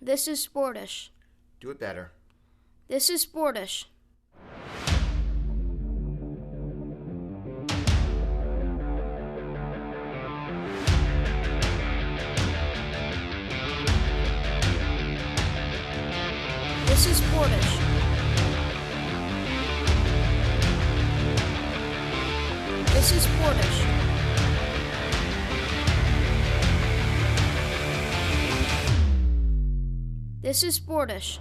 This is Sportish. Do it better. This is Sportish. This is Sportish. This is Sportish. This is Sportish.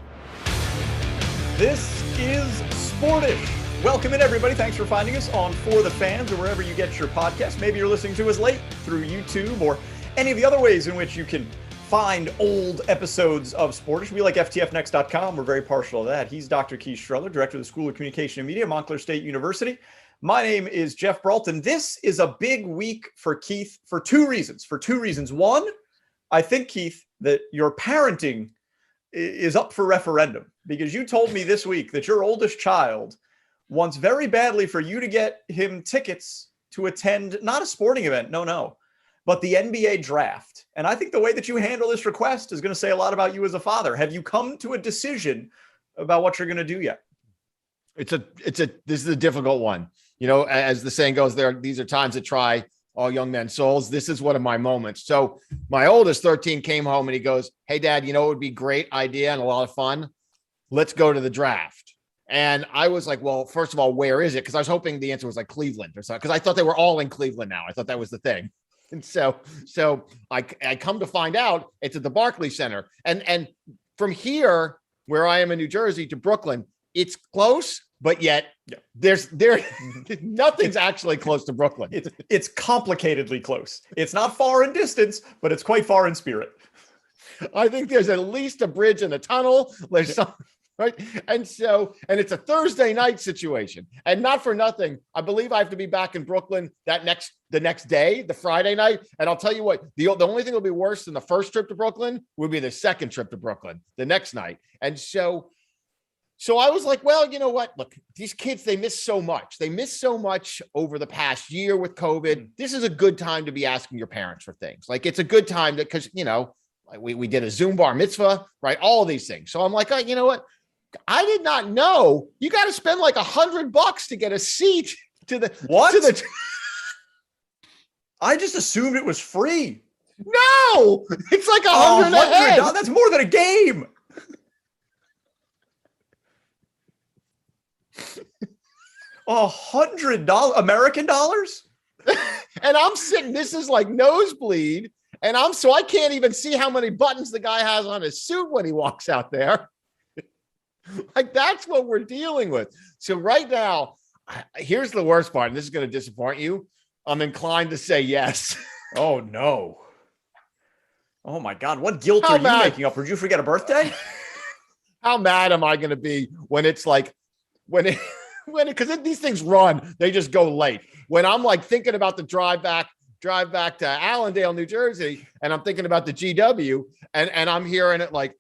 This is Sportish. Welcome in, everybody. Thanks for finding us on For the Fans or wherever you get your podcast. Maybe you're listening to us late through YouTube or any of the other ways in which you can find old episodes of Sportish. We like FTFnext.com. We're very partial to that. He's Dr. Keith Strudler, Director of the School of Communication and Media, Montclair State University. My name is Geoff Brault, and this is a big week for Keith for two reasons. One, I think, Keith, that your parenting is up for referendum because you told me this week that your oldest child wants very badly for you to get him tickets to attend not a sporting event, no, but the NBA draft. And I think the way that you handle this request is going to say a lot about you as a father. Have you come to a decision about what you're going to do yet? This is a difficult one. You know, as the saying goes, these are times that try all young men's souls. This is one of my moments. So my oldest 13 came home and he goes, "Hey Dad, you know, it would be a great idea and a lot of fun. Let's go to the draft." And I was like, well, first of all, where is it? Because I was hoping the answer was like Cleveland or something, because I thought they were all in Cleveland now. I thought that was the thing. And so I come to find out it's at the Barclays Center. And from here, where I am in New Jersey, to Brooklyn, it's close, but yet there's nothing's actually close to Brooklyn. It's complicatedly close. It's not far in distance, but it's quite far in spirit. I think there's at least a bridge and a tunnel. There's some, right? And it's a Thursday night situation. And not for nothing, I believe I have to be back in Brooklyn the next day, the Friday night. And I'll tell you what, the only thing that will be worse than the first trip to Brooklyn would be the second trip to Brooklyn the next night. And so I was like, well, you know what? Look, these kids, they miss so much. They miss so much over the past year with COVID. This is a good time to be asking your parents for things. Like, it's a good time because, you know, we did a Zoom bar mitzvah, right? All of these things. So I'm like, oh, you know what? I did not know you got to spend like $100 to get a seat to the what? I just assumed it was free. No, it's like $100 a head. That's more than a game. $100 American dollars? And I'm sitting, this is like nosebleed. And I can't even see how many buttons the guy has on his suit when he walks out there. Like, that's what we're dealing with. So right now, here's the worst part, and this is going to disappoint you. I'm inclined to say yes. Oh, no. Oh, my God. What guilt are you making up? Did you forget a birthday? How mad am I going to be when it's like, because these things run, they just go late. When I'm like thinking about the drive back to Allendale, New Jersey, and I'm thinking about the GW, and I'm hearing it like,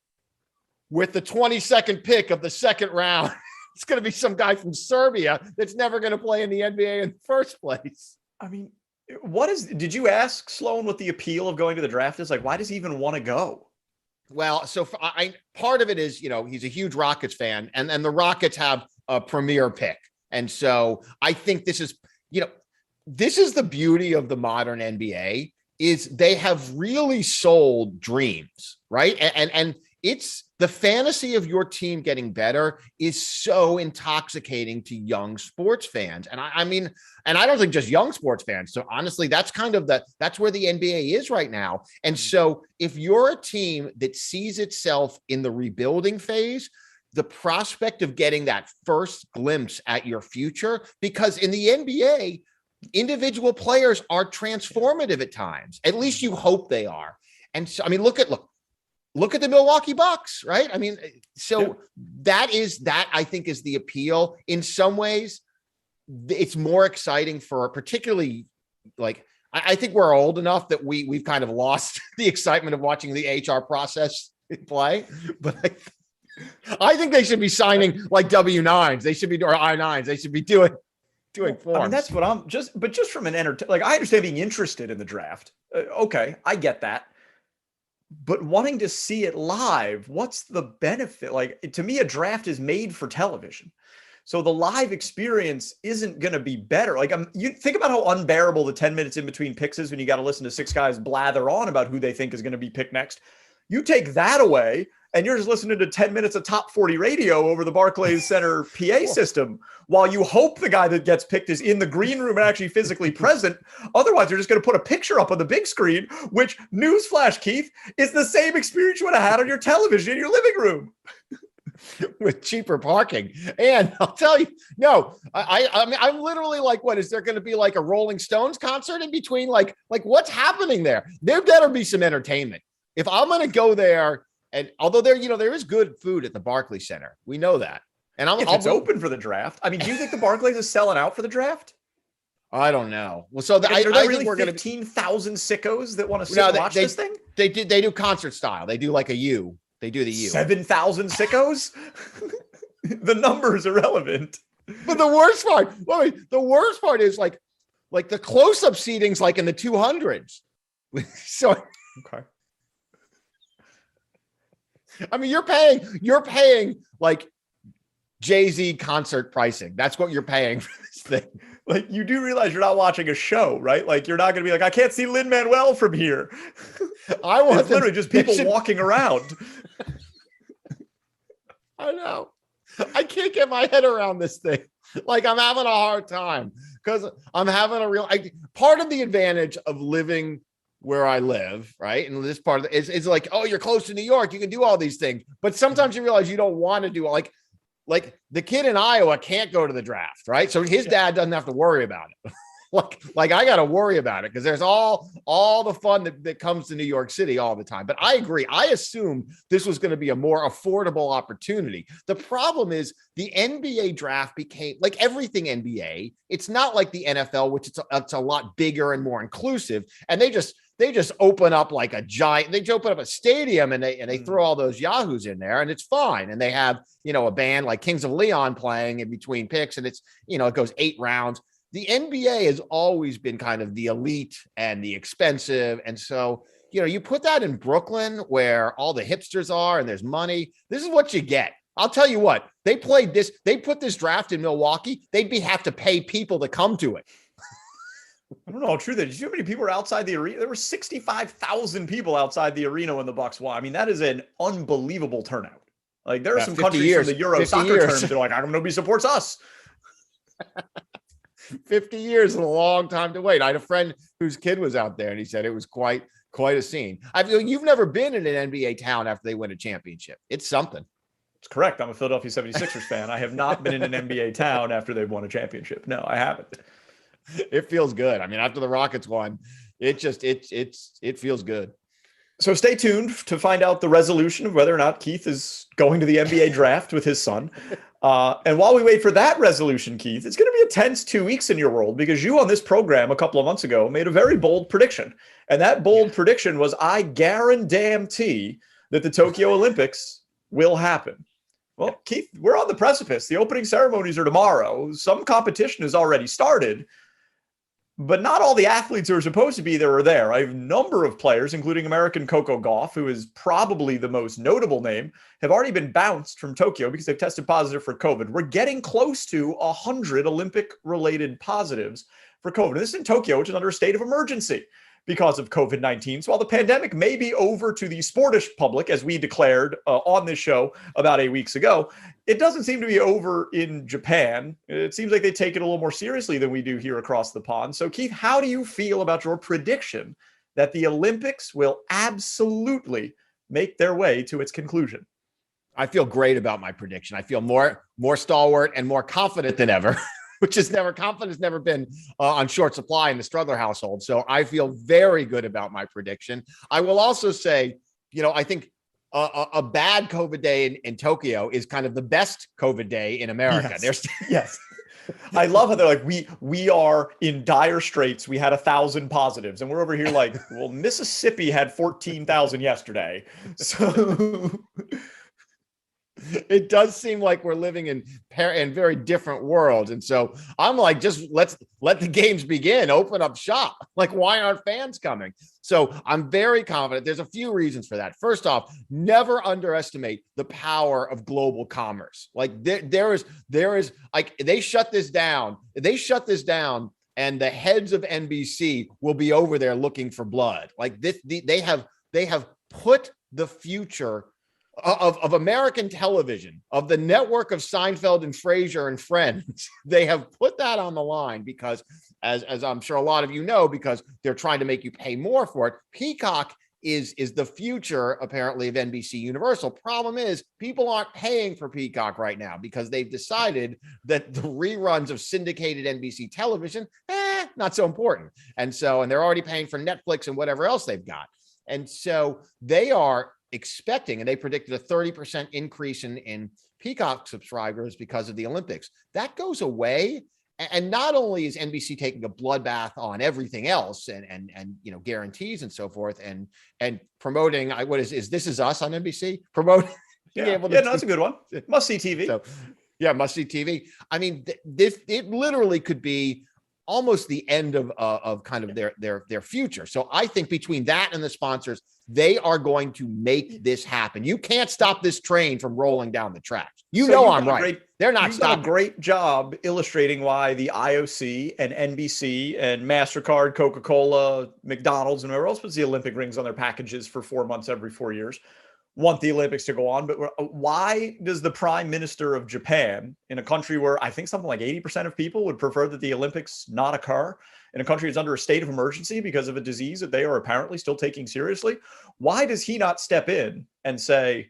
with the 22nd pick of the second round, it's going to be some guy from Serbia that's never going to play in the NBA in the first place. I mean, did you ask Sloan what the appeal of going to the draft is? Like, why does he even want to go? Well, so part of it is, you know, he's a huge Rockets fan, and the Rockets have a premier pick. And so I think this is the beauty of the modern NBA is they have really sold dreams, right? And it's the fantasy of your team getting better is so intoxicating to young sports fans. And I mean, I don't think just young sports fans. So honestly, that's that's where the NBA is right now. And so if you're a team that sees itself in the rebuilding phase, the prospect of getting that first glimpse at your future, because in the NBA, individual players are transformative at times. At least you hope they are. And so, I mean, look at the Milwaukee Bucks, right? I mean, so that I think is the appeal. In some ways, it's more exciting for particularly like, I think we're old enough that we've kind of lost the excitement of watching the HR process play, but I think they should be signing like W-9s. They should be, or I-9s. They should be doing forms. I mean, that's what just from an like, I understand being interested in the draft. Okay, I get that. But wanting to see it live, what's the benefit? Like, to me, a draft is made for television. So the live experience isn't going to be better. Like, you think about how unbearable the 10 minutes in between picks is when you got to listen to six guys blather on about who they think is going to be picked next. You take that away, and you're just listening to 10 minutes of top 40 radio over the Barclays Center PA system while you hope the guy that gets picked is in the green room and actually physically present. Otherwise, you're just going to put a picture up on the big screen, which, newsflash, Keith, is the same experience you would have had on your television in your living room. With cheaper parking. And I'll tell you, no, I mean, I'm literally like, what is there going to be like a Rolling Stones concert in between? Like what's happening there? There better be some entertainment. If I'm going to go there, and although there is good food at the Barclays Center, we know that. And it's open for the draft. I mean, do you think the Barclays is selling out for the draft? I don't know. Well, so I really think we're 15,000 sickos that want to watch this thing. They do concert style. They do like a U. They do the U. 7,000 sickos? The number is irrelevant. But the worst part is like the close-up seating's like in the 200s. So okay. I mean, you're paying like Jay-Z concert pricing. That's what you're paying for this thing. Like, you do realize you're not watching a show, right? Like, you're not going to be like, I can't see Lin-Manuel from here. It's literally just people walking around. I know. I can't get my head around this thing. Like, I'm having a hard time because I'm having part of the advantage of living where I live, right? And this part of is like, oh, you're close to New York. You can do all these things. But sometimes you realize you don't want to do like the kid in Iowa can't go to the draft, right? So his dad doesn't have to worry about it. like I got to worry about it because there's all the fun that comes to New York City all the time. But I agree. I assumed this was going to be a more affordable opportunity. The problem is the NBA draft became like everything NBA. It's not like the NFL, which it's a lot bigger and more inclusive. And they just open up like a giant, they open up a stadium and they throw all those yahoos in there and it's fine. And they have, a band like Kings of Leon playing in between picks and it's, it goes 8 rounds. The NBA has always been kind of the elite and the expensive. And so, you put that in Brooklyn where all the hipsters are and there's money. This is what you get. I'll tell you what, they put this draft in Milwaukee. They'd have to pay people to come to it. I don't know how true that is. Did you know how many people were outside the arena? There were 65,000 people outside the arena when the Bucks won. I mean, that is an unbelievable turnout. Like, there are some countries from the Euro soccer terms that are like, how come nobody supports us? 50 years is a long time to wait. I had a friend whose kid was out there and he said it was quite a scene. You've never been in an NBA town after they win a championship. It's something. It's correct. I'm a Philadelphia 76ers fan. I have not been in an NBA town after they've won a championship. No, I haven't. It feels good. I mean, after the Rockets won, it feels good. So stay tuned to find out the resolution of whether or not Keith is going to the NBA draft with his son. And while we wait for that resolution, Keith, it's going to be a tense 2 weeks in your world because you on this program a couple of months ago made a very bold prediction. And that bold prediction was, I guarantee that the Tokyo Olympics will happen. Well, Keith, we're on the precipice. The opening ceremonies are tomorrow. Some competition has already started. But not all the athletes who are supposed to be there are there. I have a number of players, including American Coco Gauff, who is probably the most notable name, have already been bounced from Tokyo because they've tested positive for COVID. We're getting close to 100 Olympic-related positives for COVID. And this is in Tokyo, which is under a state of emergency because of COVID-19. So while the pandemic may be over to the Sportish public, as we declared on this show about 8 weeks ago, it doesn't seem to be over in Japan. It seems like they take it a little more seriously than we do here across the pond. So, Keith, how do you feel about your prediction that the Olympics will absolutely make their way to its conclusion? I feel great about my prediction. I feel more stalwart and more confident than ever. Confidence never been on short supply in the Strudler household. So I feel very good about my prediction. I will also say, I think a bad COVID day in Tokyo is kind of the best COVID day in America. Yes. I love how they're like, we are in dire straits. We had 1,000 positives and we're over here like, well, Mississippi had 14,000 yesterday. So it does seem like we're living in very different worlds. And so I'm like, just let the games begin, open up shop. Like, why aren't fans coming? So I'm very confident. There's a few reasons for that. First off, never underestimate the power of global commerce. Like there is like, they shut this down. And the heads of NBC will be over there looking for blood. Like this, they have put the future of American television, of the network of Seinfeld and Frasier and Friends. They have put that on the line because, as I'm sure a lot of you know, because they're trying to make you pay more for it. Peacock is the future, apparently, of NBC Universal. Problem is, people aren't paying for Peacock right now because they've decided that the reruns of syndicated NBC television, not so important. And they're already paying for Netflix and whatever else they've got. And so they are expecting, and they predicted a 30% increase in Peacock subscribers because of the Olympics. That goes away. And not only is NBC taking a bloodbath on everything else and guarantees and so forth and promoting, This Is Us on NBC? Promoting. That's a good one. Must see TV. So, must see TV. I mean, it literally could be almost the end of kind of their future. So I think between that and the sponsors, they are going to make this happen. You can't stop this train from rolling down the tracks. I'm right. They're not stopping. Done a great job illustrating why the IOC and NBC and MasterCard, Coca-Cola, McDonald's, and whoever else puts the Olympic rings on their packages for 4 months every 4 years want the Olympics to go on. But why does the Prime Minister of Japan, in a country where I think something like 80% of people would prefer that the Olympics not occur, in a country that's under a state of emergency because of a disease that they are apparently still taking seriously, why does he not step in and say,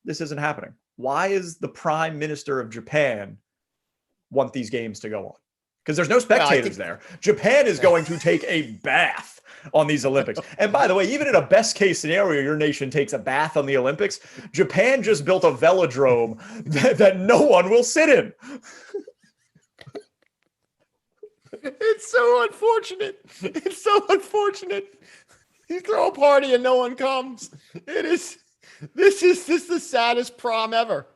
this isn't happening? Why is the Prime Minister of Japan want these games to go on? Because there's no spectators there. Japan is going to take a bath on these Olympics. And by the way, even in a best case scenario, your nation takes a bath on the Olympics. Japan just built a velodrome that no one will sit in. It's so unfortunate. You throw a party and no one comes. This is the saddest prom ever.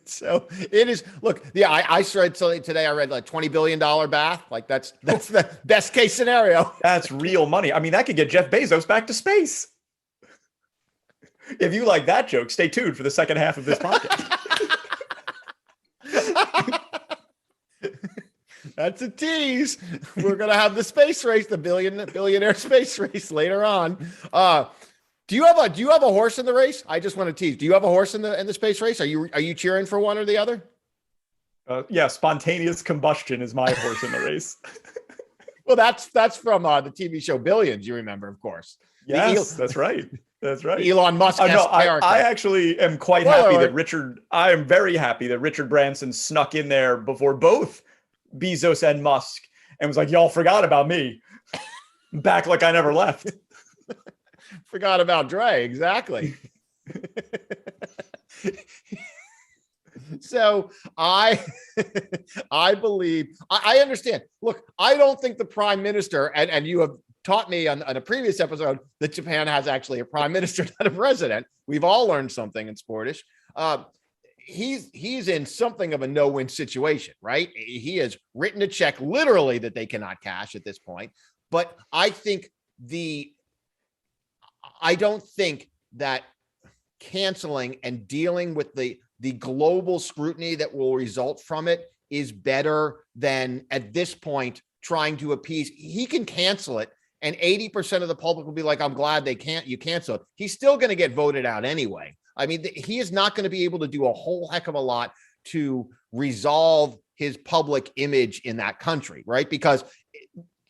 So it is. Look, I read today. I read like $20 billion bath. Like that's the best case scenario. That's real money. I mean, that could get Jeff Bezos back to space. If you like that joke, stay tuned for the second half of this podcast. That's a tease. We're gonna have the space race, the billionaire space race later on. Do you have a horse in the race? I just want to tease. Do you have a horse in the space race? Are you cheering for one or the other? Spontaneous combustion is my horse in the race. Well, that's from the TV show Billions. You remember, of course. Yes, that's right. That's right. Elon Musk. I actually am quite happy that Richard. I am very happy that Richard Branson snuck in there before both Bezos and Musk and was like, y'all forgot about me. Back like I never left. Forgot about Dre. Exactly. So I believe, I understand. Look, I don't think the Prime Minister, and you have taught me on a previous episode that Japan has actually a prime minister, not a president. We've all learned something in Sportish. He's in something of a no-win situation, right? He has written a check literally that they cannot cash at this point. But I don't think that canceling and dealing with the global scrutiny that will result from it is better than at this point trying to appease. He can cancel it, and 80% of the public will be like, I'm glad you cancel it. He's still going to get voted out anyway. I mean, he is not going to be able to do a whole heck of a lot to resolve his public image in that country, right? Because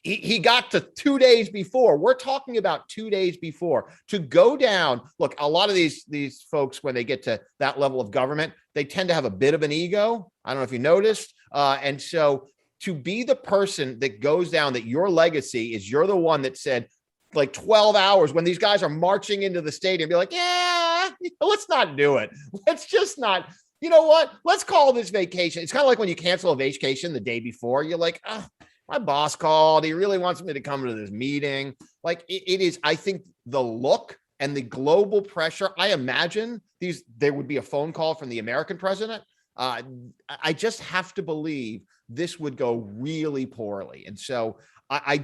he got to 2 days before. We're talking about 2 days before to go down. Look, a lot of these folks, when they get to that level of government, they tend to have a bit of an ego. I don't know if you noticed. And so to be the person that goes down, that your legacy is you're the one that said, like 12 hours when these guys are marching into the stadium, be like, yeah, let's not do it. Let's just not, you know what? Let's call this vacation. It's kind of like when you cancel a vacation the day before, you're like, oh, my boss called. He really wants me to come to this meeting. Like it is, I think the look and the global pressure, I imagine there would be a phone call from the American president. I just have to believe this would go really poorly. And so I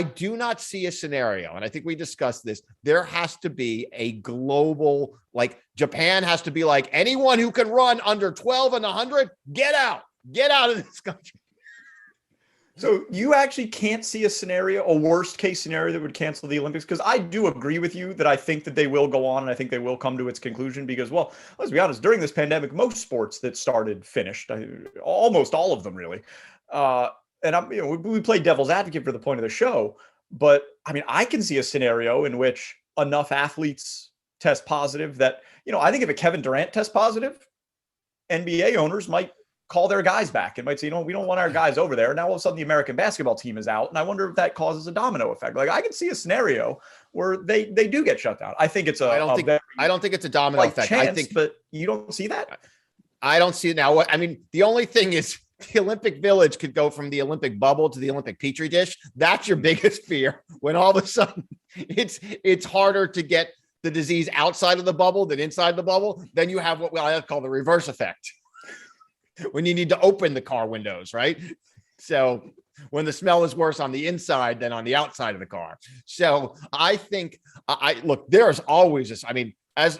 do not see a scenario, and I think we discussed this. There has to be a global, like Japan has to be like, anyone who can run under 12 and 100, get out of this country. So you actually can't see a worst case scenario that would cancel the Olympics? Because I do agree with you that I think that they will go on, and I think they will come to its conclusion because, well, let's be honest, during this pandemic, most sports that started finished, almost all of them really. And we play devil's advocate for the point of the show, but I mean, I can see a scenario in which enough athletes test positive that, I think if a Kevin Durant tests positive, NBA owners might call their guys back and might say, we don't want our guys over there. Now all of a sudden the American basketball team is out. And I wonder if that causes a domino effect. Like I can see a scenario where they do get shut down. I think it's I don't think it's a domino effect. Chance, but you don't see that. I don't see it now. The only thing is the Olympic Village could go from the Olympic bubble to the Olympic Petri dish. That's your biggest fear when all of a sudden it's harder to get the disease outside of the bubble than inside the bubble. Then you have what I call the reverse effect. When you need to open the car windows, right? So when the smell is worse on the inside than on the outside of the car. So I think look, there's always this,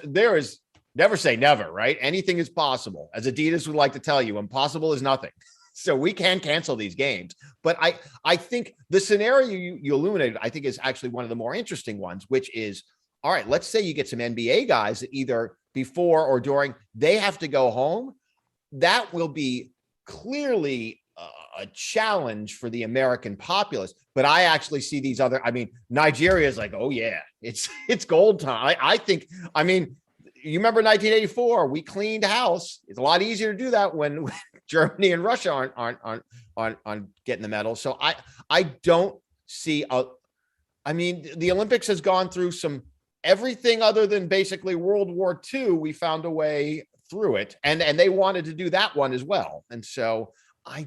there is never say never, right? Anything is possible. As Adidas would like to tell you, impossible is nothing. So we can cancel these games. But I think the scenario you illuminated, I think is actually one of the more interesting ones, which is, all right, let's say you get some NBA guys that either before or during, they have to go home. That will be clearly a challenge for the American populace. But I actually see these other, Nigeria is like, oh yeah, it's gold time. I think, you remember 1984, we cleaned house. It's a lot easier to do that when Germany and Russia aren't getting the medals. So I don't see the Olympics has gone through everything other than basically World War II. We found a way through it, and they wanted to do that one as well. And so I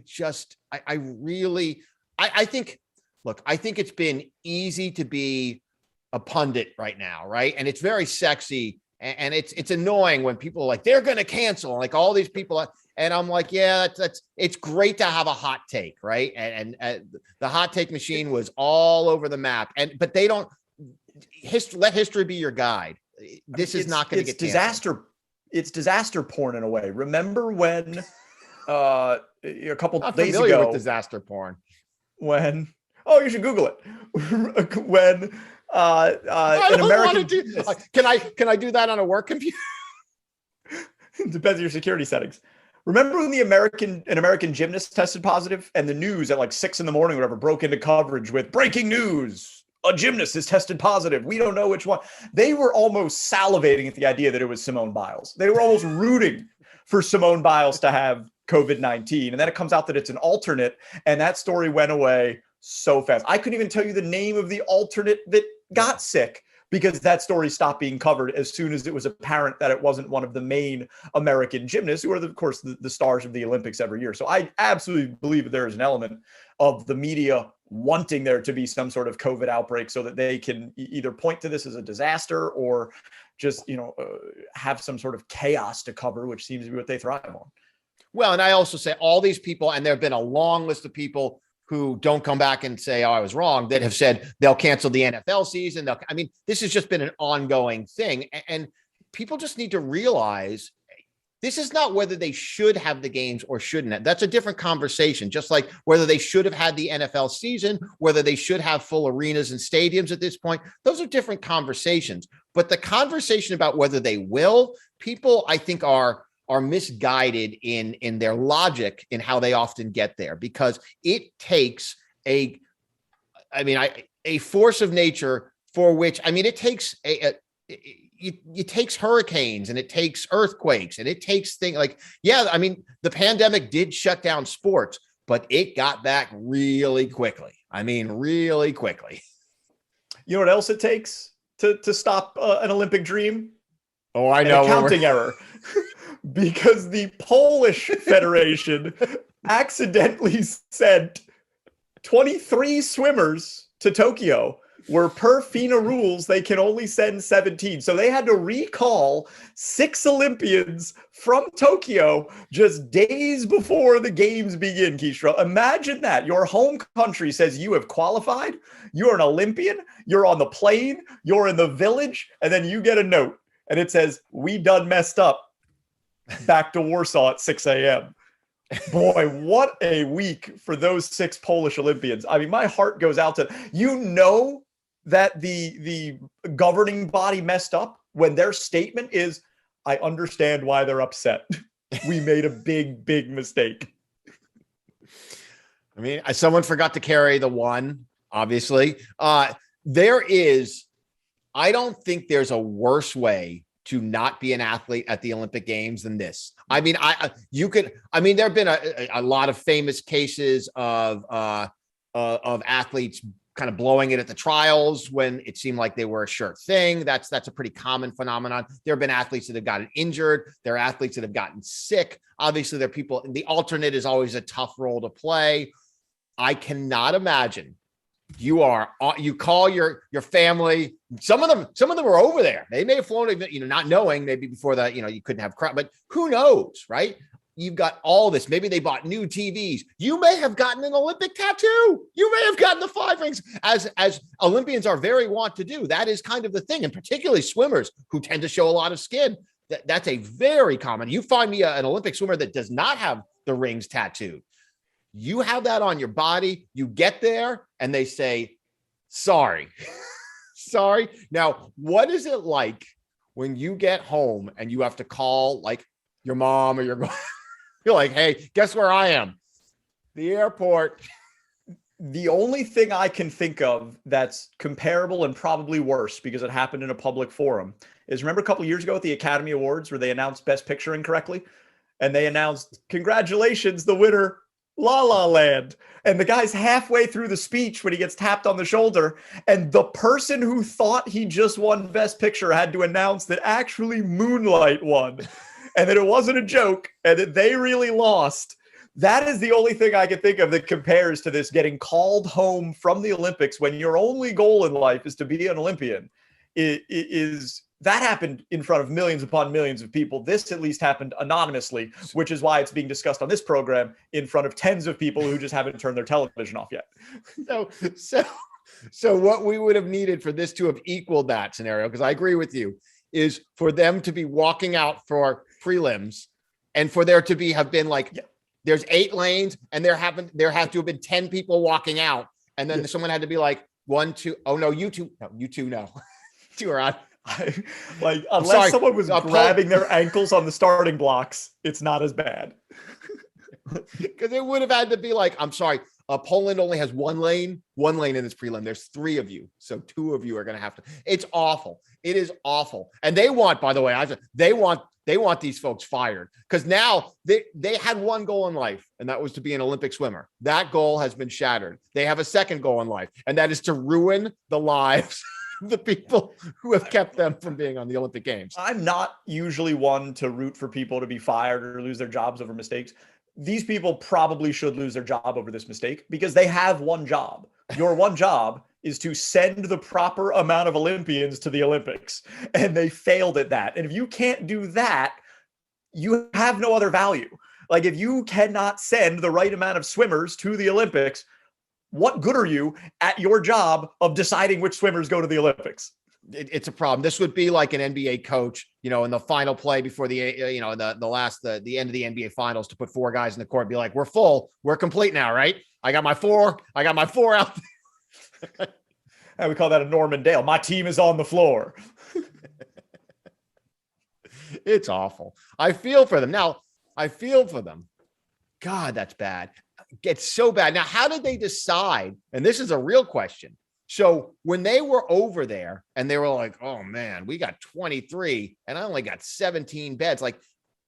think it's been easy to be a pundit right now, right? And it's very sexy, and it's annoying when people are like, they're going to cancel, like all these people. And I'm like, yeah, it's great to have a hot take, right? And the hot take machine was all over the map, but they don't let history be your guide. This is not going to get disaster. It's disaster porn in a way. Remember when a couple days ago with disaster porn? You should Google it. When an American can I do that on a work computer? Depends on your security settings. Remember when an American gymnast tested positive and the news at like 6 a.m. or whatever broke into coverage with breaking news? A gymnast is tested positive. We don't know which one. They were almost salivating at the idea that it was Simone Biles. They were almost rooting for Simone Biles to have COVID-19. And then it comes out that it's an alternate. And that story went away so fast. I couldn't even tell you the name of the alternate that got sick because that story stopped being covered as soon as it was apparent that it wasn't one of the main American gymnasts, who are, of course, the stars of the Olympics every year. So I absolutely believe that there is an element of the media wanting there to be some sort of COVID outbreak so that they can either point to this as a disaster or just, have some sort of chaos to cover, which seems to be what they thrive on. Well, and I also say all these people, and there have been a long list of people who don't come back and say, oh, I was wrong, that have said they'll cancel the NFL season. This has just been an ongoing thing. And people just need to realize this is not whether they should have the games or shouldn't have. That's a different conversation, just like whether they should have had the NFL season, whether they should have full arenas and stadiums at this point. Those are different conversations. But the conversation about whether they will, people, I think, are misguided in their logic in how they often get there, because it takes a force of nature for which, it takes it takes hurricanes and it takes earthquakes and it takes things like, the pandemic did shut down sports, but it got back really quickly. Really quickly. You know what else it takes to stop an Olympic dream? Oh, I know. An accounting error. Because the Polish Federation accidentally sent 23 swimmers to Tokyo where per FINA rules, they can only send 17. So they had to recall 6 Olympians from Tokyo just days before the games begin, Keisha. Imagine that. Your home country says you have qualified, you're an Olympian, you're on the plane, you're in the village, and then you get a note. And it says, we done messed up. Back to Warsaw at 6 a.m. Boy, what a week for those 6 Polish Olympians. I mean, my heart goes out to, that the governing body messed up when their statement is, I understand why they're upset. We made a big, big mistake. I mean, someone forgot to carry the 1, obviously. I don't think there's a worse way to not be an athlete at the Olympic Games than this. I mean, there have been a lot of famous cases of athletes kind of blowing it at the trials when it seemed like they were a sure thing. That's a pretty common phenomenon. There have been athletes that have gotten injured. There are athletes that have gotten sick. Obviously, there are people, the alternate is always a tough role to play. I cannot imagine you call your family. Some of them are over there. They may have flown, not knowing maybe before that, you couldn't have crowd, but who knows, right? You've got all this. Maybe they bought new TVs. You may have gotten an Olympic tattoo. You may have gotten the 5 rings, as Olympians are very wont to do. That is kind of the thing, and particularly swimmers who tend to show a lot of skin. That's a very common. You find me an Olympic swimmer that does not have the rings tattooed. You have that on your body. You get there and they say, sorry. Sorry. Now, what is it like when you get home and you have to call like your mom or you're like, hey, guess where I am? The airport. The only thing I can think of that's comparable and probably worse because it happened in a public forum is, remember a couple of years ago at the Academy Awards where they announced Best Picture incorrectly? And they announced, congratulations, the winner, La La Land. And the guy's halfway through the speech when he gets tapped on the shoulder, and the person who thought he just won Best Picture had to announce that actually Moonlight won, and that it wasn't a joke, and that they really lost. That is the only thing I can think of that compares to this getting called home from the Olympics when your only goal in life is to be an Olympian. That happened in front of millions upon millions of people. This at least happened anonymously, which is why it's being discussed on this program in front of tens of people who just haven't turned their television off yet. So what we would have needed for this to have equaled that scenario, because I agree with you, is for them to be walking out for prelims and for there to have been like, there's 8 lanes and there have to have been 10 people walking out. And then someone had to be like, 1, 2, oh no, you two, no. 2 are out. Unless someone was grabbing their ankles on the starting blocks, it's not as bad. Because it would have had to be like, I'm sorry, Poland only has 1 lane in this prelim. There's 3 of you. So 2 of you are going to have to, it's awful. It is awful. And they want, by the way, they want these folks fired because now they had 1 goal in life, and that was to be an Olympic swimmer. That goal has been shattered. They have a second goal in life, and that is to ruin the lives the people who have kept them from being on the Olympic Games. I'm not usually one to root for people to be fired or lose their jobs over mistakes. These people probably should lose their job over this mistake because they have one job. Your one job is to send the proper amount of Olympians to the Olympics, and they failed at that. And if you can't do that, you have no other value. Like if you cannot send the right amount of swimmers to the Olympics, what good are you at your job of deciding which swimmers go to the Olympics? It's a problem. This would be like an NBA coach, in the final play before the end of the NBA finals to put 4 guys in the court and be like, we're full. We're complete now, right? I got my 4 out there. And we call that a Norman Dale. My team is on the floor. It's awful. I feel for them. God, that's bad. It's so bad. Now, how did they decide? And this is a real question. So when they were over there and they were like, oh man, we got 23 and I only got 17 beds. Like,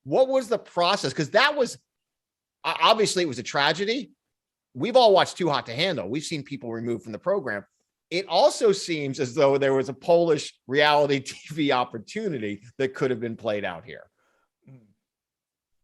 what was the process? Because that was obviously it was a tragedy. We've all watched Too Hot to Handle. We've seen people removed from the program. It also seems as though there was a Polish reality TV opportunity that could have been played out here.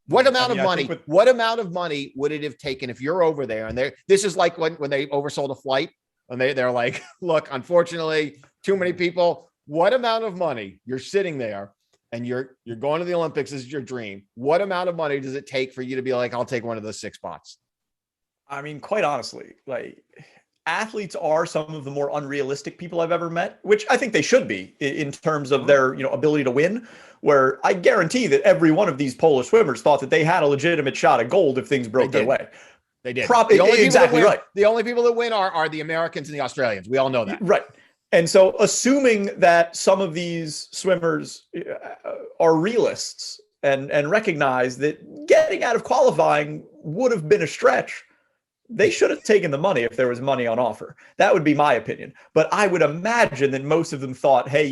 What amount of money would it have taken if you're over there and this is like when they oversold a flight And they're like, look, unfortunately, too many people. What amount of money you're sitting there and you're going to the Olympics? This is your dream. What amount of money does it take for you to be like, I'll take one of those 6 spots? I mean, quite honestly, like athletes are some of the more unrealistic people I've ever met, which I think they should be in terms of their, ability to win, where I guarantee that every one of these Polish swimmers thought that they had a legitimate shot at gold if things broke their way. They did. Exactly right. The only people that win are the Americans and the Australians. We all know that. Right. And so assuming that some of these swimmers are realists and recognize that getting out of qualifying would have been a stretch, they should have taken the money if there was money on offer. That would be my opinion. But I would imagine that most of them thought, hey,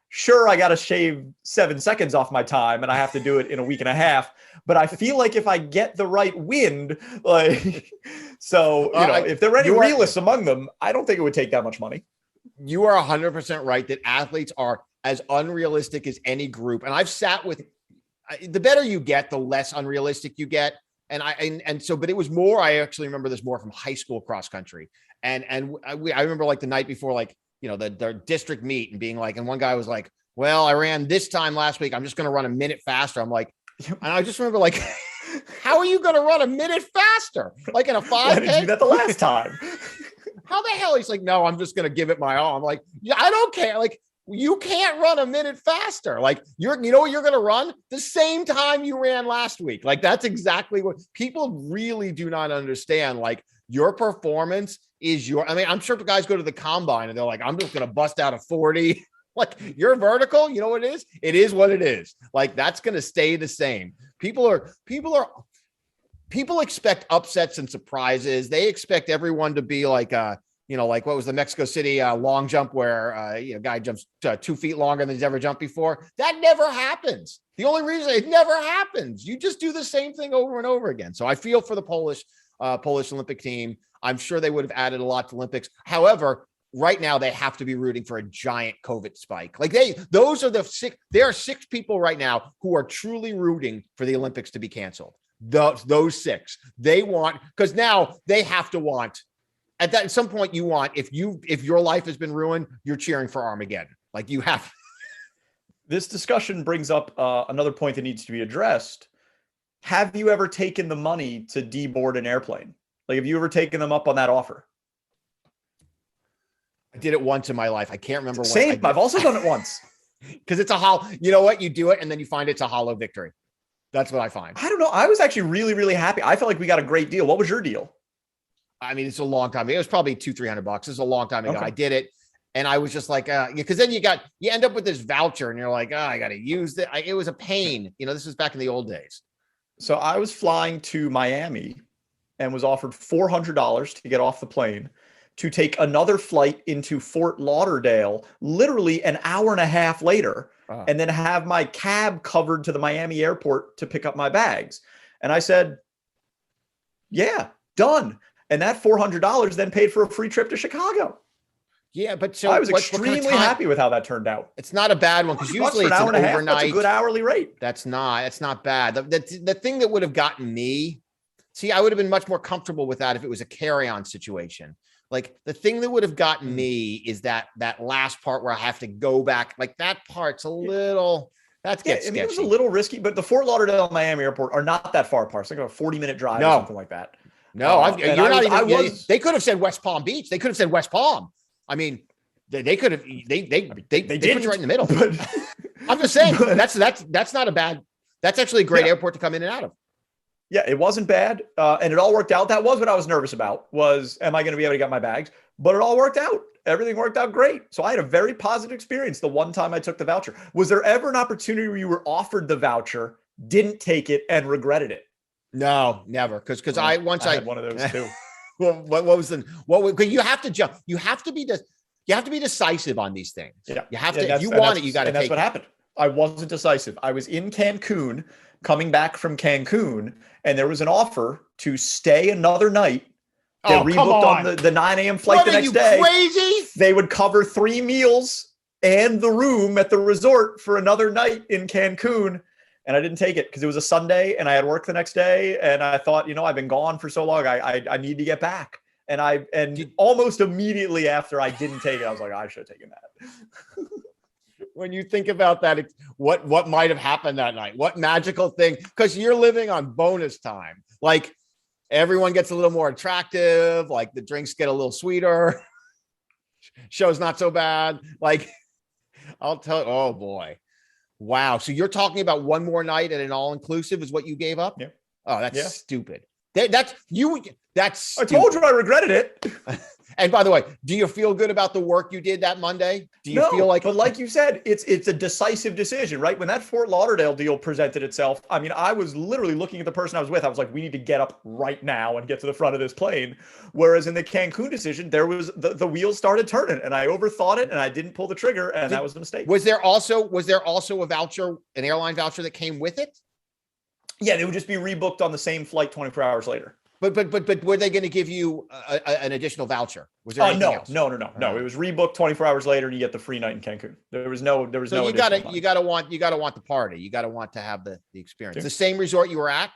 sure, I got to shave 7 seconds off my time and I have to do it in a week and a half. But I feel like if I get the right wind, if there were any realists among them, I don't think it would take that much money. You are 100% right that athletes are as unrealistic as any group. And I've sat with, the better you get, the less unrealistic you get. But it was more, I actually remember this more from high school cross country. And I remember like the night before, like, the district meet and being like, and one guy was like, well, I ran this time last week. I'm just going to run a minute faster. I'm like, and I just remember like, how are you going to run a minute faster? Like in a 5K? Why did you do that the last time? How the hell? He's like, no, I'm just going to give it my all. I'm like, yeah, I don't care. Like, you can't run a minute faster. Like you know what you're going to run? The same time you ran last week. Like that's exactly what people really do not understand. Like your performance is I'm sure the guys go to the combine and they're like, I'm just going to bust out a 40. Like your vertical, you know what it is? It is what it is. Like that's going to stay the same. People expect upsets and surprises. They expect everyone to be like, like what was the Mexico City long jump where a guy jumps 2 feet longer than he's ever jumped before. That never happens. The only reason it never happens, you just do the same thing over and over again. So I feel for the Polish Olympic team. I'm sure they would have added a lot to Olympics. However, right now they have to be rooting for a giant COVID spike. Like there are 6 people right now who are truly rooting for the Olympics to be canceled. Those 6, they want, because now they have to want. At some point you want, if your life has been ruined, you're cheering for Armageddon. Like you have. This discussion brings up another point that needs to be addressed. Have you ever taken the money to deboard an airplane? Like, have you ever taken them up on that offer? I did it once in my life. I can't remember. Same. I've also done it once. Because it's a hollow. You know what? You do it and then you find it's a hollow victory. That's what I find. I don't know. I was actually really, really happy. I felt like we got a great deal. What was your deal? I mean, it's a long time. It was probably $200-300. This is a long time ago. Okay. I did it. And I was just like, because then you end up with this voucher and you're like, I got to use it. It was a pain. This was back in the old days. So I was flying to Miami and was offered $400 to get off the plane to take another flight into Fort Lauderdale, literally an hour and a half later, and then have my cab covered to the Miami airport to pick up my bags. And I said, yeah, done. And that $400 then paid for a free trip to Chicago. Yeah, but so I was extremely happy with how that turned out. It's not a bad one because usually it's an overnight. That's a good hourly rate. It's not bad. The thing that would have gotten me, I would have been much more comfortable with that if it was a carry-on situation. Like the thing that would have gotten me is that last part where I have to go back. Like that part's a little. It was a little risky, but the Fort Lauderdale and Miami airport are not that far apart. It's like a 40-minute drive or something like that. No, they could have said West Palm Beach. They could have said West Palm. I mean, they could have. They put you right in the middle. But I'm just saying that's not a bad. That's actually a great airport to come in and out of. Yeah, it wasn't bad, and it all worked out. That was what I was nervous about. Am I going to be able to get my bags? But it all worked out. Everything worked out great. So I had a very positive experience the one time I took the voucher. Was there ever an opportunity where you were offered the voucher, didn't take it, and regretted it? No, never. Because I had one of those too. Well, because you have to jump. You have to be decisive on these things. Yeah. You have to. If you want it, you got to take it. That's what happened. I wasn't decisive. I was in Cancun, coming back from Cancun, and there was an offer to stay another night. They rebooked on the 9 a.m. flight the next day. Crazy? They would cover 3 meals and the room at the resort for another night in Cancun. And I didn't take it because it was a Sunday and I had work the next day. And I thought, I've been gone for so long. I need to get back. And almost immediately after I didn't take it, I was like, I should have taken that. When you think about that, what might have happened that night? What magical thing? Because you're living on bonus time. Like everyone gets a little more attractive. Like the drinks get a little sweeter. Show's not so bad. Like I'll tell you, oh boy. Wow. So you're talking about one more night at an all-inclusive is what you gave up? Yeah. Oh, that's stupid. That's I told you I regretted it. And by the way, do you feel good about the work you did that Monday? Do you feel like, but like you said, it's a decisive decision, right? When that Fort Lauderdale deal presented itself, I mean, I was literally looking at the person I was with. I was like, we need to get up right now and get to the front of this plane. Whereas in the Cancun decision, there was the wheels started turning and I overthought it and I didn't pull the trigger. And that was a mistake. Was there also a voucher, an airline voucher that came with it? Yeah, they would just be rebooked on the same flight 24 hours later. But were they going to give you an additional voucher? Was there anything else? No. It was rebooked 24 hours later, and you get the free night in Cancun. There was no. You gotta want the party. You gotta want to have the experience. The same resort you were at.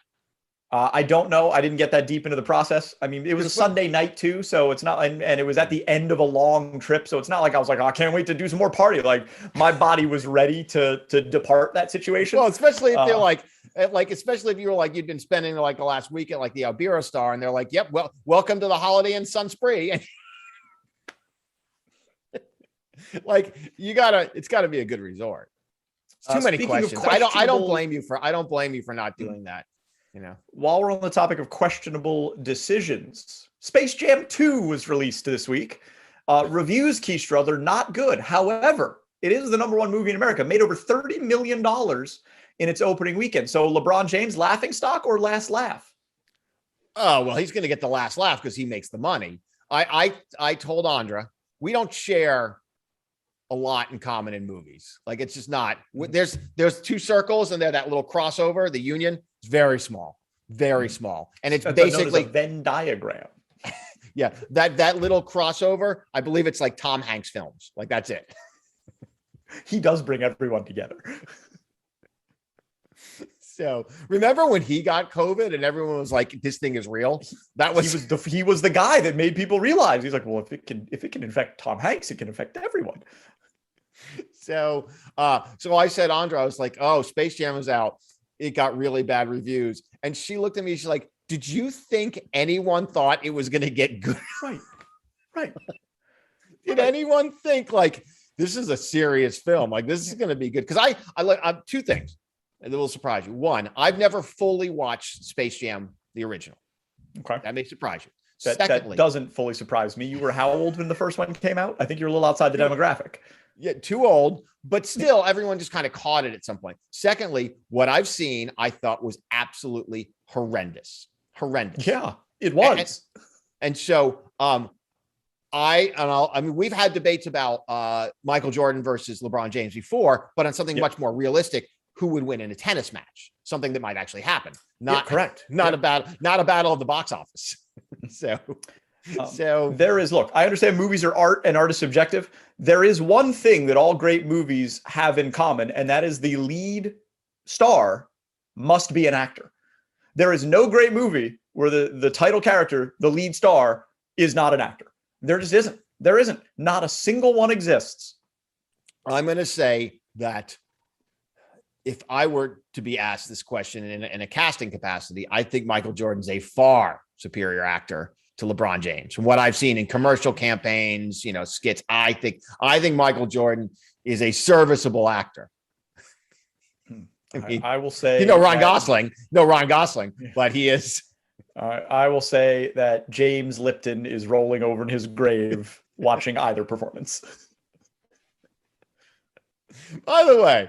I don't know. I didn't get that deep into the process. I mean, it was a Sunday night too, so it's not, and it was at the end of a long trip, so it's not like I was like, oh, I can't wait to do some more party. Like my body was ready to depart that situation. Well, especially if they're especially if you were like you'd been spending like the last week at like the Albira Star, and they're like, "Yep, well, welcome to the Holiday Inn Sun Spree." And like it's gotta be a good resort. It's too many questions. I don't blame you for not doing that. You know, while we're on the topic of questionable decisions, Space Jam 2 was released this week. Reviews, Keith Strudler, not good. However, it is the #1 movie in America, made over $30 million in its opening weekend. So LeBron James, laughing stock or last laugh? Oh, well, he's going to get the last laugh because he makes the money. I told Andra, we don't share a lot in common in movies. Like it's just not. There's two circles and they're that little crossover, the union. It's very small, and it's basically a Venn diagram. Yeah, that little crossover. I believe it's like Tom Hanks films. Like that's it. He does bring everyone together. So remember when he got COVID and everyone was like, "This thing is real." That was he was the guy that made people realize. He's like, "Well, if it can infect Tom Hanks, it can infect everyone." So I said, Andra, I was like, "Oh, Space Jam is out. It got really bad reviews." And she looked at me. She's like, "Did you think anyone thought it was going to get good?" Right. Did anyone think like this is a serious film? Like this is going to be good? Because I like two things. And it will surprise you. One, I've never fully watched Space Jam, the original. Okay. That may surprise you. Secondly, that doesn't fully surprise me. You were how old when the first one came out? I think you're a little outside the demographic. Yeah, too old, but still everyone just kind of caught it at some point. Secondly, what I've seen, I thought was absolutely horrendous. Yeah, it was. And so we've had debates about Michael Jordan versus LeBron James before, but on something much more realistic. Who would win in a tennis match? Something that might actually happen. Not a battle of the box office. So there is, look, I understand movies are art and art is subjective. There is one thing that all great movies have in common, and that is the lead star must be an actor. There is no great movie where the title character, the lead star, is not an actor. There just isn't. There isn't. Not a single one exists. I'm going to say that if I were to be asked this question in a casting capacity, I think Michael Jordan's a far superior actor to LeBron James. From what I've seen in commercial campaigns, skits, I think Michael Jordan is a serviceable actor. I mean, I will say, Ryan Gosling, but he is. I will say that James Lipton is rolling over in his grave watching either performance. By the way,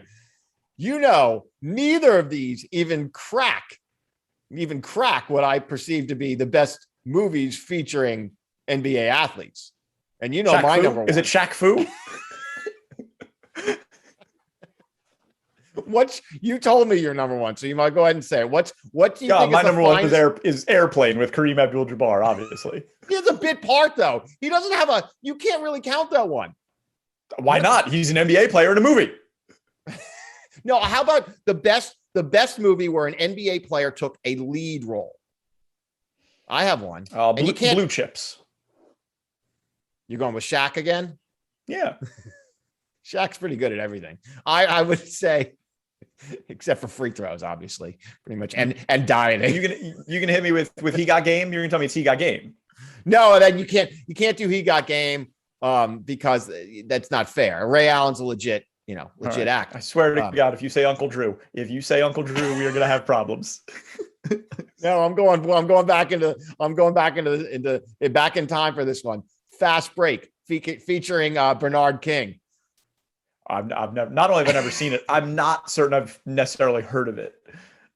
neither of these even crack what I perceive to be the best movies featuring NBA athletes. And Shaq my Fu? number one. Is it Shaq Fu? You told me your number one, so you might go ahead and say it. What do you think? My number one is Airplane with Kareem Abdul-Jabbar, obviously. He has a bit part though. He doesn't have you can't really count that one. Why not? He's an NBA player in a movie. No, how about the best movie where an NBA player took a lead role? I have one. Blue Chips. You're going with Shaq again? Yeah. Shaq's pretty good at everything. I would say, except for free throws, obviously, pretty much, and dieting. You gonna hit me with he got game? You're gonna tell me it's he got game? No, then you can't do he got game because that's not fair. Ray Allen's a legit actor. I swear to God, if you say Uncle Drew, we are gonna have problems. No, I'm going back in time for this one. Fast Break featuring Bernard King. I've never, not only have I never seen it, I'm not certain I've necessarily heard of it.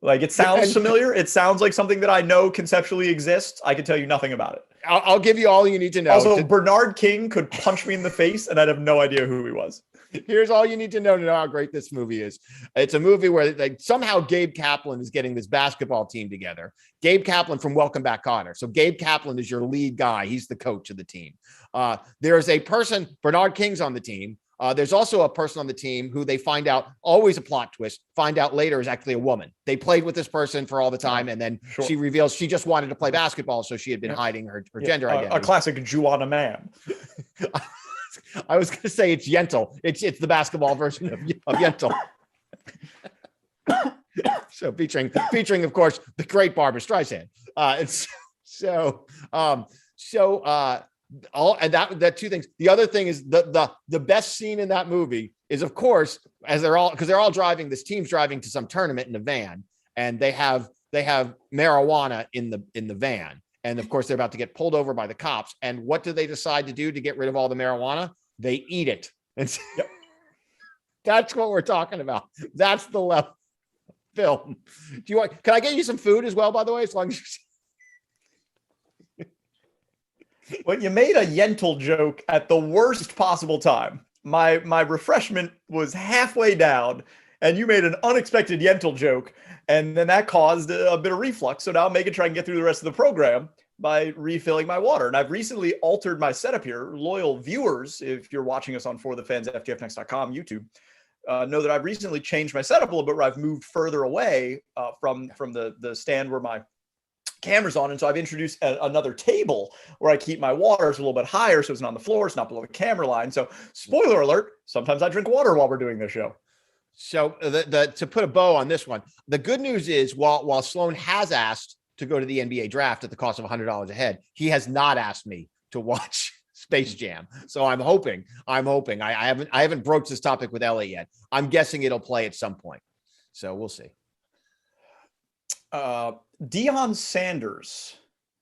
Like, it sounds familiar. It sounds like something that I know conceptually exists. I can tell you nothing about it. I'll give you all you need to know. Also, Bernard King could punch me in the face and I'd have no idea who he was. Here's all you need to know how great this movie is. It's a movie where somehow Gabe Kaplan is getting this basketball team together. Gabe Kaplan from Welcome Back, Kotter. So Gabe Kaplan is your lead guy. He's the coach of the team. There's a person, Bernard King's on the team. There's also a person on the team who they find out, always a plot twist, find out later is actually a woman. They played with this person for all the time, and then she reveals she just wanted to play basketball, so she had been hiding her gender identity. A classic Juana man. I was going to say it's Yentl. It's the basketball version of Yentl. So featuring, of course, the great Barbra Streisand. That two things. The other thing is the best scene in that movie is, of course, as they're all driving. This team's driving to some tournament in a van, and they have marijuana in the van. And of course, they're about to get pulled over by the cops. And what do they decide to do to get rid of all the marijuana? They eat it. And so, that's what we're talking about. That's the level of film. Can I get you some food as well, by the way, as long as Well, you made a Yentl joke at the worst possible time. My refreshment was halfway down, and you made an unexpected Yentl joke, and then that caused a bit of reflux. So now I'm try and get through the rest of the program by refilling my water. And I've recently altered my setup here. Loyal viewers, if you're watching us on forthefans.ftfnext.com YouTube, know that I've recently changed my setup a little bit, where I've moved further away from the stand where my camera's on. And so I've introduced another table where I keep my water. It's a little bit higher, so it's not on the floor. It's not below the camera line. So spoiler alert, sometimes I drink water while we're doing this show. So to put a bow on this one, the good news is while Sloan has asked to go to the NBA draft at the cost of $100 a head, he has not asked me to watch Space Jam. So I'm hoping I haven't broached this topic with Elliot yet. I'm guessing it'll play at some point. So we'll see. Deion Sanders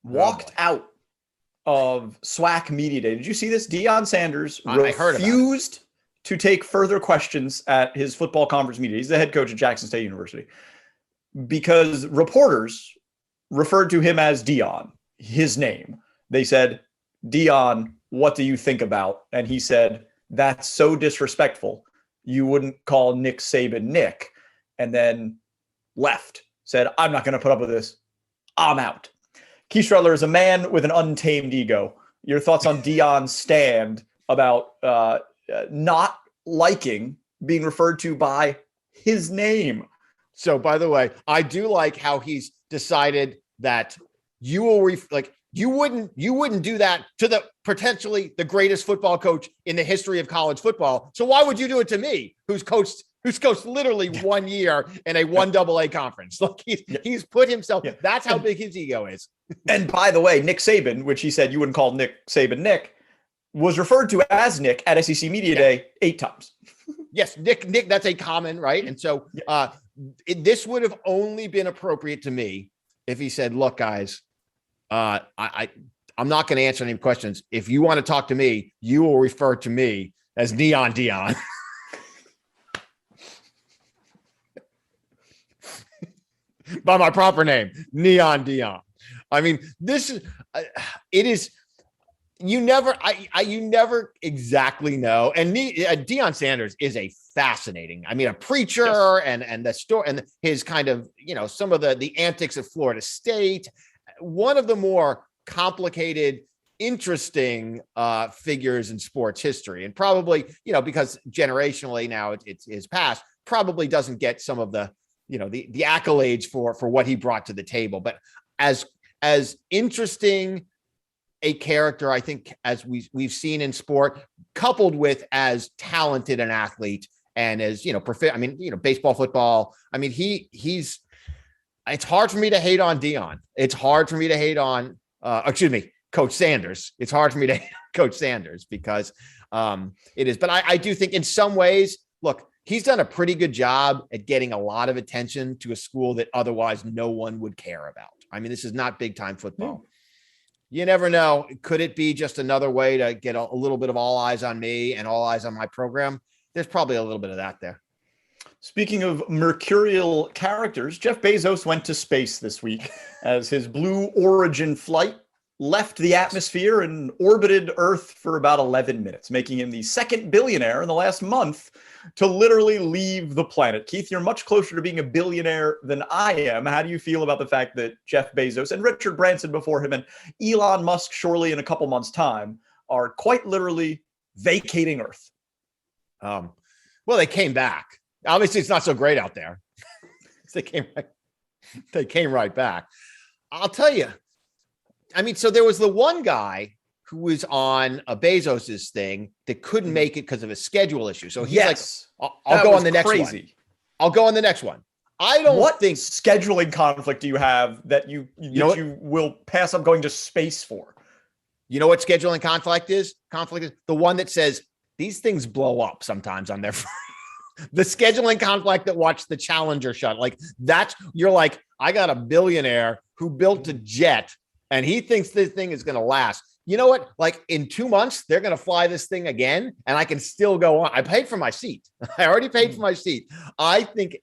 walked out of SWAC Media Day. Did you see this? Deion Sanders refused to take further questions at his football conference media. He's the head coach at Jackson State University, because reporters referred to him as Deion, his name. They said, "Deion, what do you think about?" And he said, "That's so disrespectful. You wouldn't call Nick Saban Nick." And then left. Said, "I'm not going to put up with this. I'm out." Keith Strudler is a man with an untamed ego. Your thoughts on Deion's stand about not liking being referred to by his name? So, by the way, I do like how he's decided that you wouldn't do that to the potentially the greatest football coach in the history of college football. So why would you do it to me, who's coached literally 1 year in a 1AA conference? Like he's put himself. Yeah. That's how big his ego is. And by the way, Nick Saban, which he said you wouldn't call Nick Saban Nick, was referred to as Nick at SEC Media Day 8 times. Yes, Nick. That's a common, right? And so this would have only been appropriate to me if he said, "Look, guys, I'm not going to answer any questions. If you want to talk to me, you will refer to me as Neon Deion." By my proper name, Neon Deion. I mean, you never exactly know. And Deion Sanders is a fascinating, a preacher, and the story and his kind of, some of the antics of Florida State, one of the more complicated, interesting figures in sports history. And probably, because generationally now it's his past, probably doesn't get some of the accolades for what he brought to the table. But as interesting a character, I think, as we've seen in sport, coupled with as talented an athlete and as, baseball, football. I mean, he's, it's hard for me to hate on Dion. It's hard for me to hate on, Coach Sanders. It's hard for me to hate Coach Sanders because it is. But I do think in some ways, look, he's done a pretty good job at getting a lot of attention to a school that otherwise no one would care about. I mean, this is not big time football. You never know. Could it be just another way to get a little bit of all eyes on me and all eyes on my program? There's probably a little bit of that there. Speaking of mercurial characters, Jeff Bezos went to space this week as his Blue Origin flight left the atmosphere and orbited Earth for about 11 minutes, making him the second billionaire in the last month to literally leave the planet. Keith, you're much closer to being a billionaire than I am. How do you feel about the fact that Jeff Bezos and Richard Branson before him and Elon Musk, surely in a couple months' time, are quite literally vacating Earth? Well, they came back. Obviously, it's not so great out there. They came right back. I'll tell you. I mean, so there was the one guy who was on a Bezos's thing that couldn't make it because of a schedule issue. So he's like, I'll go on the next one. I'll go on the next one. I don't think scheduling conflict do you have that you will pass up going to space for? You know what scheduling conflict is? Conflict is the one that says these things blow up sometimes on their the scheduling conflict that watched the Challenger shuttle. Like you're like, I got a billionaire who built a jet and he thinks this thing is going to last. You know what? Like in 2 months, they're going to fly this thing again and I can still go on. I paid for my seat. I already paid for my seat. I think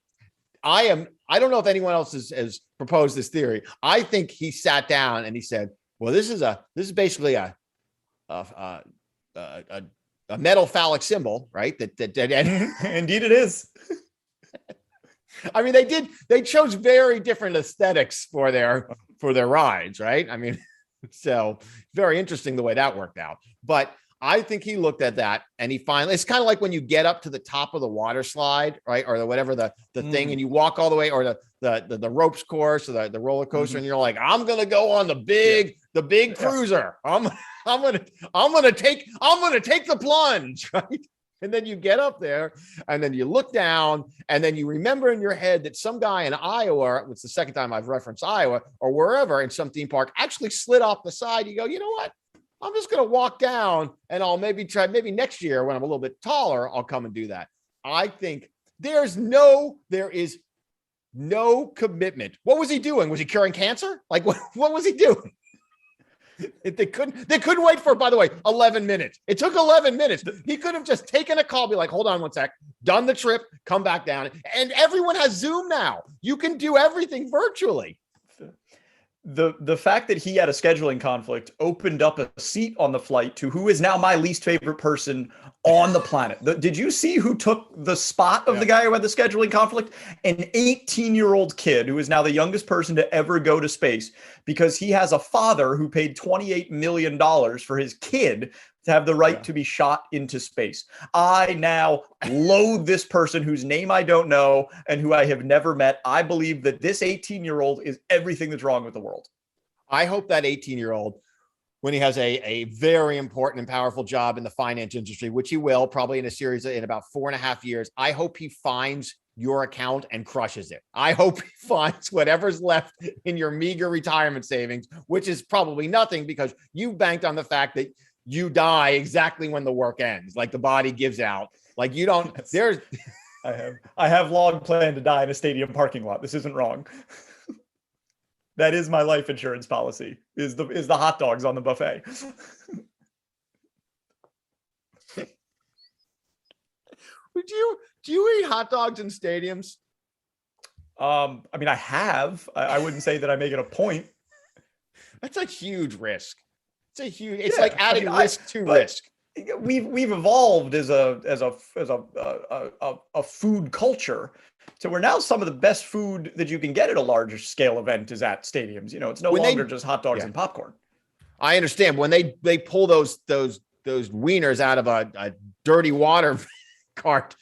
I don't know if anyone else has proposed this theory. I think he sat down and he said, well, this is basically a metal phallic symbol, right? That Indeed it is. I mean, they chose very different aesthetics for their rides, right? I mean, so very interesting the way that worked out. But I think he looked at that and it's kind of like when you get up to the top of the water slide, right? Or whatever the thing, and you walk all the way, or the ropes course or the roller coaster, and you're like, I'm gonna go on the big cruiser. I'm gonna take the plunge, right? And then you get up there and then you look down and then you remember in your head that some guy in Iowa, it's the second time I've referenced Iowa or wherever in some theme park, actually slid off the side. You go, you know what? I'm just going to walk down and I'll maybe next year when I'm a little bit taller, I'll come and do that. I think there is no commitment. What was he doing? Was he curing cancer? Like what was he doing? They couldn't wait for, by the way, 11 minutes. It took 11 minutes. He could have just taken a call, be like, hold on one sec, done the trip, come back down. And everyone has Zoom now. You can do everything virtually. The fact that he had a scheduling conflict opened up a seat on the flight to who is now my least favorite person on the planet. Did you see who took the spot of the guy who had the scheduling conflict? An 18-year-old kid who is now the youngest person to ever go to space because he has a father who paid $28 million for his kid to have the right to be shot into space. I now loathe this person whose name I don't know and who I have never met. I believe that this 18-year-old is everything that's wrong with the world. I hope that 18-year-old, when he has a very important and powerful job in the finance industry, which he will probably in about 4.5 years, I hope he finds your account and crushes it. I hope he finds whatever's left in your meager retirement savings, which is probably nothing because you banked on the fact that you die exactly when the work ends. Like the body gives out. Like you don't, I have long planned to die in a stadium parking lot. This isn't wrong. That is my life insurance policy is the hot dogs on the buffet. Do you eat hot dogs in stadiums? I mean, I have. I wouldn't say that I make it a point. That's a huge risk. It's like adding risk to risk. We've evolved as a food culture to where now some of the best food that you can get at a larger scale event is at stadiums. You know, it's no longer just hot dogs and popcorn. I understand when they pull those wieners out of a dirty water cart.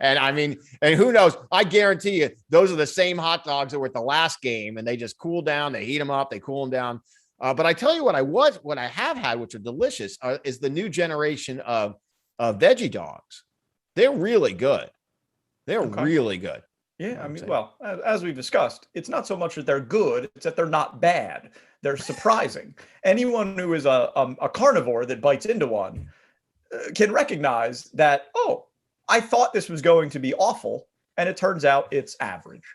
And who knows? I guarantee you, those are the same hot dogs that were at the last game, and they just cool down. They heat them up. They cool them down. But I tell you what I have had, which are delicious, is the new generation of veggie dogs. They're really good. They're really good. Yeah, I mean, well, as we've discussed, it's not so much that they're good, it's that they're not bad. They're surprising. Anyone who is a carnivore that bites into one can recognize that, oh, I thought this was going to be awful, and it turns out it's average.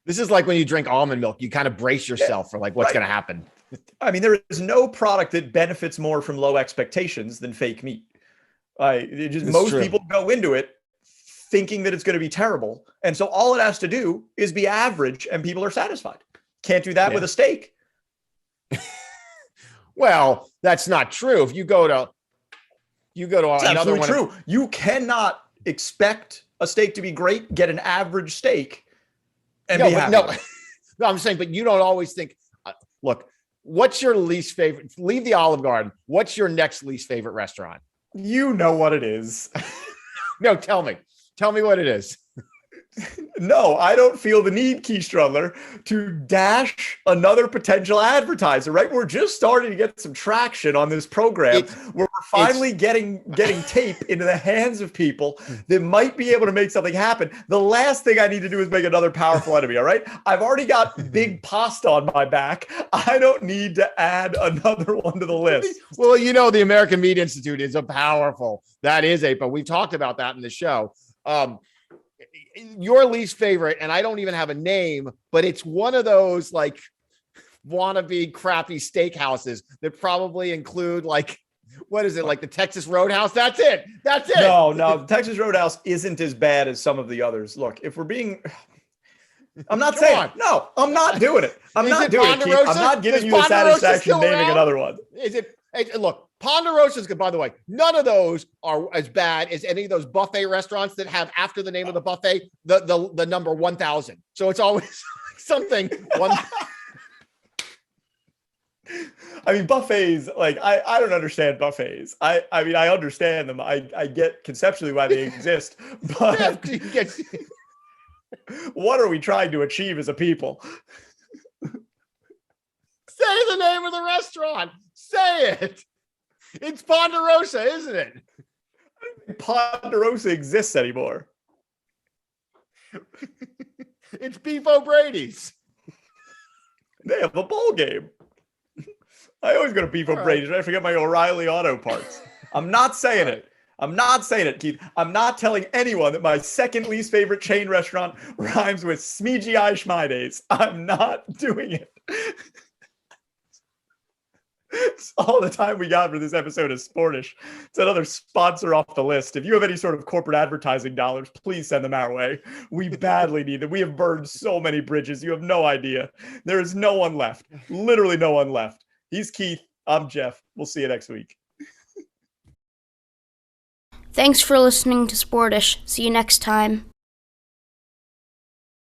This is like when you drink almond milk, you kind of brace yourself for like what's going to happen. I mean, there is no product that benefits more from low expectations than fake meat. Most people go into it thinking that it's going to be terrible. And so all it has to do is be average and people are satisfied. Can't do that with a steak. Well, that's not true. If you go to another one. True. You cannot expect a steak to be great, get an average steak and be happy. No, I'm saying, but you don't always think, look, what's your least favorite? Leave the Olive Garden. What's your next least favorite restaurant? You know what it is. No, tell me. Tell me what it is. No, I don't feel the need, Keith Strudler, to dash another potential advertiser, right? We're just starting to get some traction on this program where we're finally getting tape into the hands of people that might be able to make something happen. The last thing I need to do is make another powerful enemy, all right? I've already got big pasta on my back. I don't need to add another one to the list. Well, the American Meat Institute is but we've talked about that in the show. Your least favorite, and I don't even have a name, but it's one of those like wannabe crappy steakhouses that probably include like, what is it, like the Texas Roadhouse? That's it. No, the Texas Roadhouse isn't as bad as some of the others. Look, if we're being, I'm not saying, no, I'm not doing it. I'm not doing it, Keith. I'm not giving you the satisfaction of naming another one. Look, Ponderosa's good, by the way. None of those are as bad as any of those buffet restaurants that have, after the name of the buffet, the number 1,000. So it's always something. I mean, buffets, like, I don't understand buffets. I mean, I understand them. I get conceptually why they exist, but what are we trying to achieve as a people? Say the name of the restaurant. Say it. It's Ponderosa, isn't it? Ponderosa exists anymore. It's Beef O'Brady's. They have a bowl game. I always go to Beef O'Brady's. I forget my O'Reilly Auto Parts. I'm not saying it. I'm not saying it, Keith. I'm not telling anyone that my second least favorite chain restaurant rhymes with Smeegee I Schmidays. I'm not doing it. It's all the time we got for this episode of Sportish. It's another sponsor off the list. If you have any sort of corporate advertising dollars, please send them our way. We badly need them. We have burned so many bridges. You have no idea. There is no one left. Literally no one left. He's Keith. I'm Geoff. We'll see you next week. Thanks for listening to Sportish. See you next time.